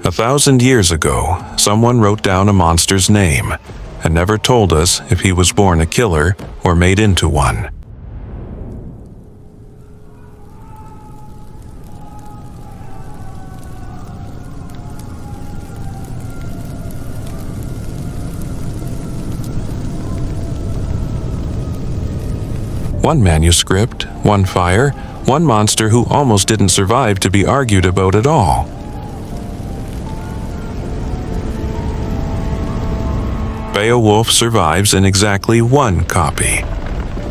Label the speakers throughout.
Speaker 1: 1,000 years ago, someone wrote down a monster's name and never told us if he was born a killer or made into one. One manuscript, one fire, one monster who almost didn't survive to be argued about at all. Beowulf survives in exactly one copy.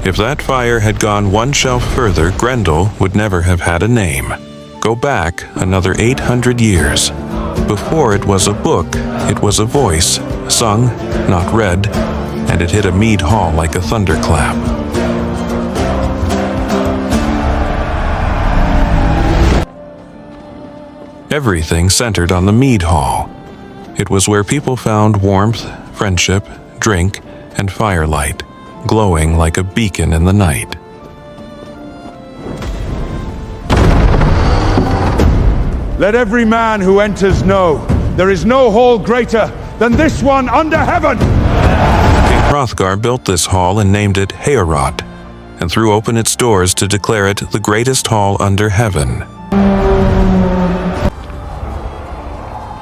Speaker 1: If that fire had gone one shelf further, Grendel would never have had a name. Go back another 800 years. Before it was a book, it was a voice, sung, not read, and it hit a mead hall like a thunderclap. Everything centered on the mead hall. It was where people found warmth, friendship, drink, and firelight, glowing like a beacon in the night.
Speaker 2: Let every man who enters know, there is no hall greater than this one under heaven!
Speaker 1: King Hrothgar built this hall and named it Heorot, and threw open its doors to declare it the greatest hall under heaven.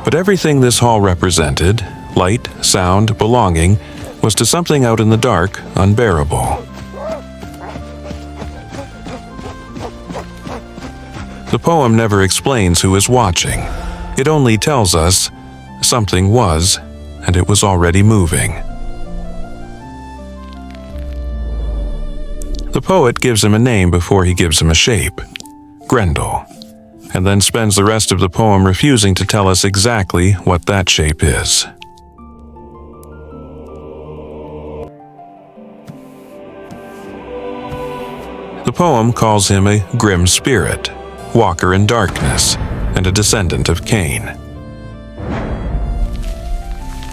Speaker 1: But everything this hall represented, light, sound, belonging, was to something out in the dark unbearable. The poem never explains who is watching. It only tells us something was, and it was already moving. The poet gives him a name before he gives him a shape, Grendel, and then spends the rest of the poem refusing to tell us exactly what that shape is. The poem calls him a grim spirit, walker in darkness, and a descendant of Cain.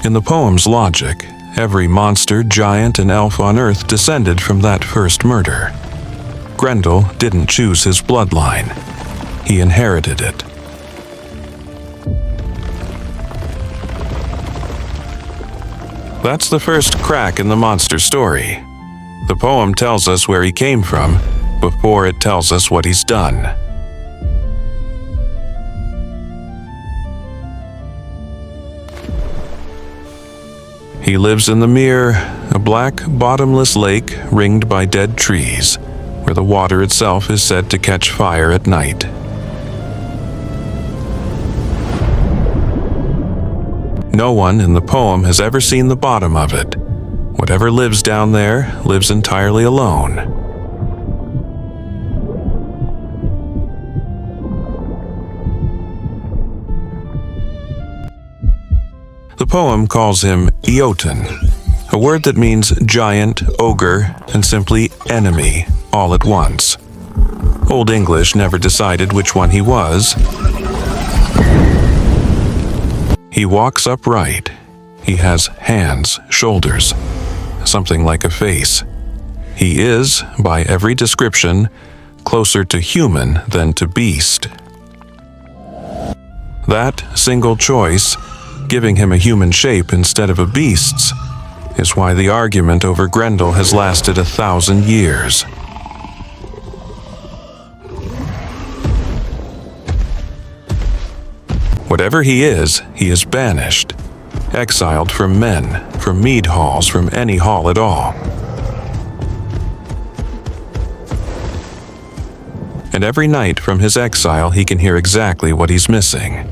Speaker 1: In the poem's logic, every monster, giant, and elf on Earth descended from that first murder. Grendel didn't choose his bloodline. He inherited it. That's the first crack in the monster story. The poem tells us where he came from before it tells us what he's done. He lives in the Mere, a black, bottomless lake ringed by dead trees, where the water itself is said to catch fire at night. No one in the poem has ever seen the bottom of it. Whatever lives down there lives entirely alone. The poem calls him Eoten, a word that means giant, ogre, and simply enemy all at once. Old English never decided which one he was. He walks upright. He has hands, shoulders, something like a face. He is, by every description, closer to human than to beast. That single choice, giving him a human shape instead of a beast's, is why the argument over Grendel has lasted 1,000 years. Whatever he is banished, exiled from men, from mead halls, from any hall at all. And every night from his exile he can hear exactly what he's missing.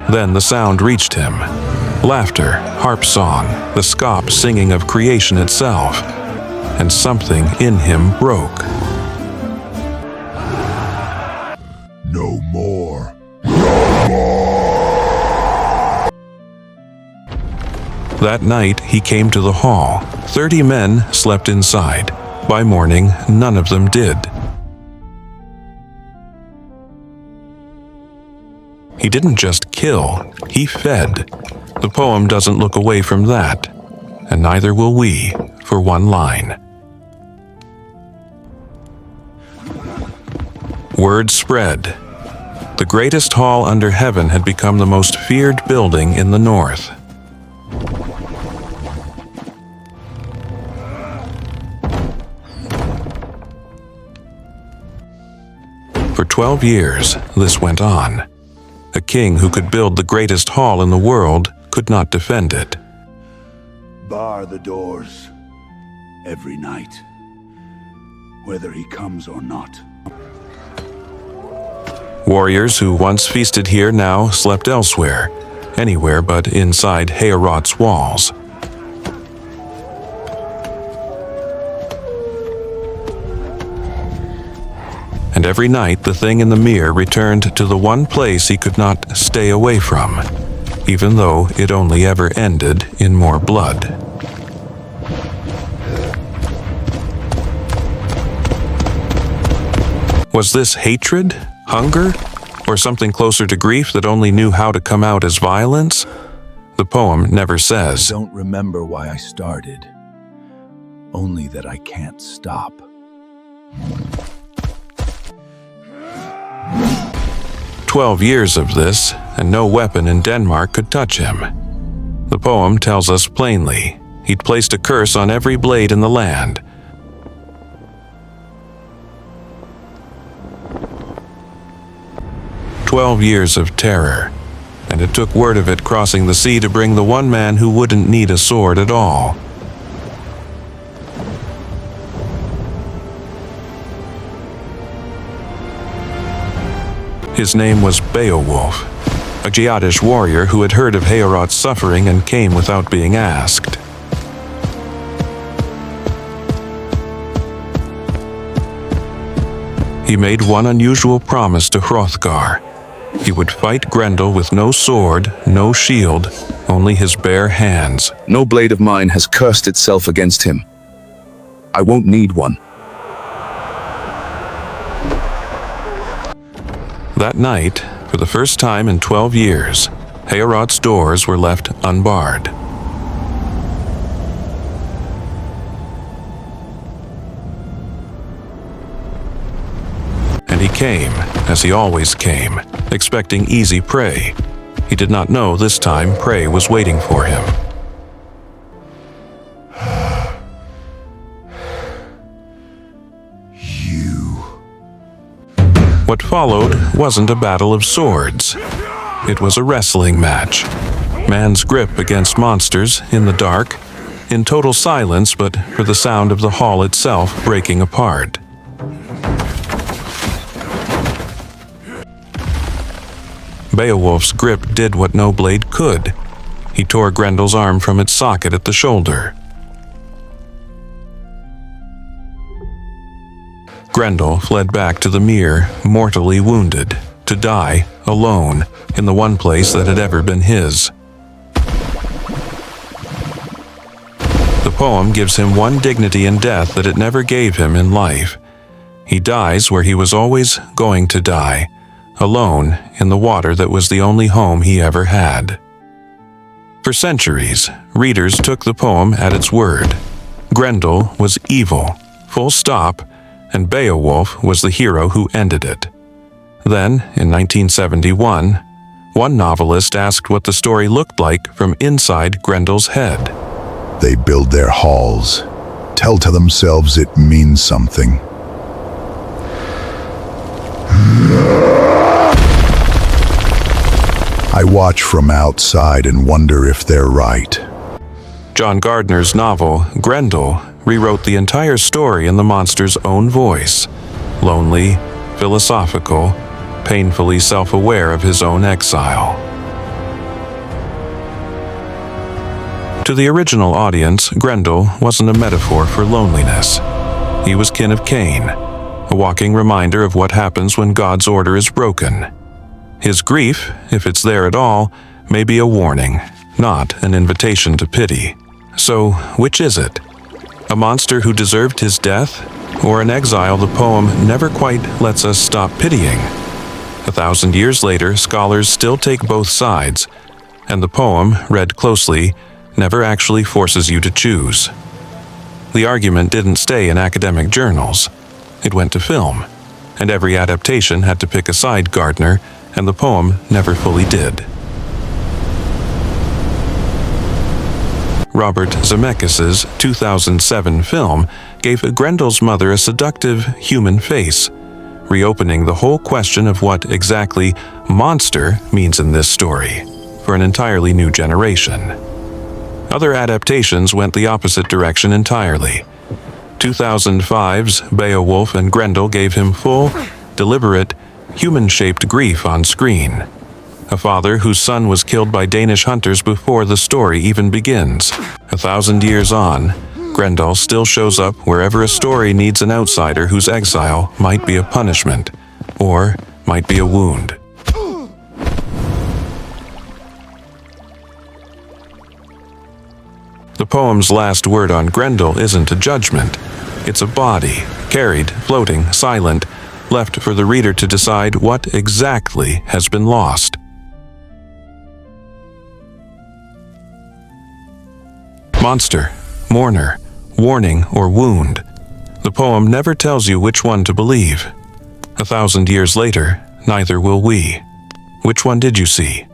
Speaker 1: Then the sound reached him. Laughter, harp song, the scop singing of creation itself, and something in him broke.
Speaker 3: No more. No more!
Speaker 1: That night he came to the hall. 30 men slept inside. By morning, none of them did. He didn't just kill, he fed. The poem doesn't look away from that, and neither will we, for one line. Word spread. The greatest hall under heaven had become the most feared building in the north. For 12 years, this went on. A king who could build the greatest hall in the world could not defend it.
Speaker 3: Bar the doors every night, whether he comes or not.
Speaker 1: Warriors who once feasted here now slept elsewhere, anywhere but inside Heorot's walls. And every night the thing in the mirror returned to the one place he could not stay away from, even though it only ever ended in more blood. Was this hatred, hunger, or something closer to grief that only knew how to come out as violence? The poem never says.
Speaker 4: I don't remember why I started, only that I can't stop.
Speaker 1: 12 years of this, and no weapon in Denmark could touch him. The poem tells us plainly, he'd placed a curse on every blade in the land. "12 years of terror, and it took word of it crossing the sea to bring the one man who wouldn't need a sword at all. His name was Beowulf, a Geatish warrior who had heard of Heorot's suffering and came without being asked. He made one unusual promise to Hrothgar. He would fight Grendel with no sword, no shield, only his bare hands.
Speaker 4: No blade of mine has cursed itself against him. I won't need one.
Speaker 1: That night, for the first time in 12 years, Heorot's doors were left unbarred. And he came, as he always came, expecting easy prey. He did not know this time prey was waiting for him. What followed wasn't a battle of swords. It was a wrestling match. Man's grip against monsters in the dark, in total silence but for the sound of the hall itself breaking apart. Beowulf's grip did what no blade could. He tore Grendel's arm from its socket at the shoulder. Grendel fled back to the mere, mortally wounded, to die, alone, in the one place that had ever been his. The poem gives him one dignity in death that it never gave him in life. He dies where he was always going to die, alone in the water that was the only home he ever had. For centuries, readers took the poem at its word. Grendel was evil, full stop, and Beowulf was the hero who ended it. Then, in 1971, one novelist asked what the story looked like from inside Grendel's head.
Speaker 3: They build their halls, tell to themselves it means something. I watch from outside and wonder if they're right.
Speaker 1: John Gardner's novel, Grendel, rewrote the entire story in the monster's own voice. Lonely, philosophical, painfully self-aware of his own exile. To the original audience, Grendel wasn't a metaphor for loneliness. He was kin of Cain, a walking reminder of what happens when God's order is broken. His grief, if it's there at all, may be a warning, not an invitation to pity. So, which is it? A monster who deserved his death, or an exile the poem never quite lets us stop pitying? 1,000 years later, scholars still take both sides, and the poem, read closely, never actually forces you to choose. The argument didn't stay in academic journals. It went to film, and every adaptation had to pick a side, Gardner, and the poem never fully did. Robert Zemeckis' 2007 film gave Grendel's mother a seductive human face, reopening the whole question of what exactly monster means in this story for an entirely new generation. Other adaptations went the opposite direction entirely. 2005's Beowulf and Grendel gave him full, deliberate, human-shaped grief on screen. A father whose son was killed by Danish hunters before the story even begins. 1,000 years on, Grendel still shows up wherever a story needs an outsider whose exile might be a punishment, or might be a wound. The poem's last word on Grendel isn't a judgment. It's a body, carried, floating, silent, left for the reader to decide what exactly has been lost. Monster, mourner, warning, or wound. The poem never tells you which one to believe. 1,000 years later, neither will we. Which one did you see?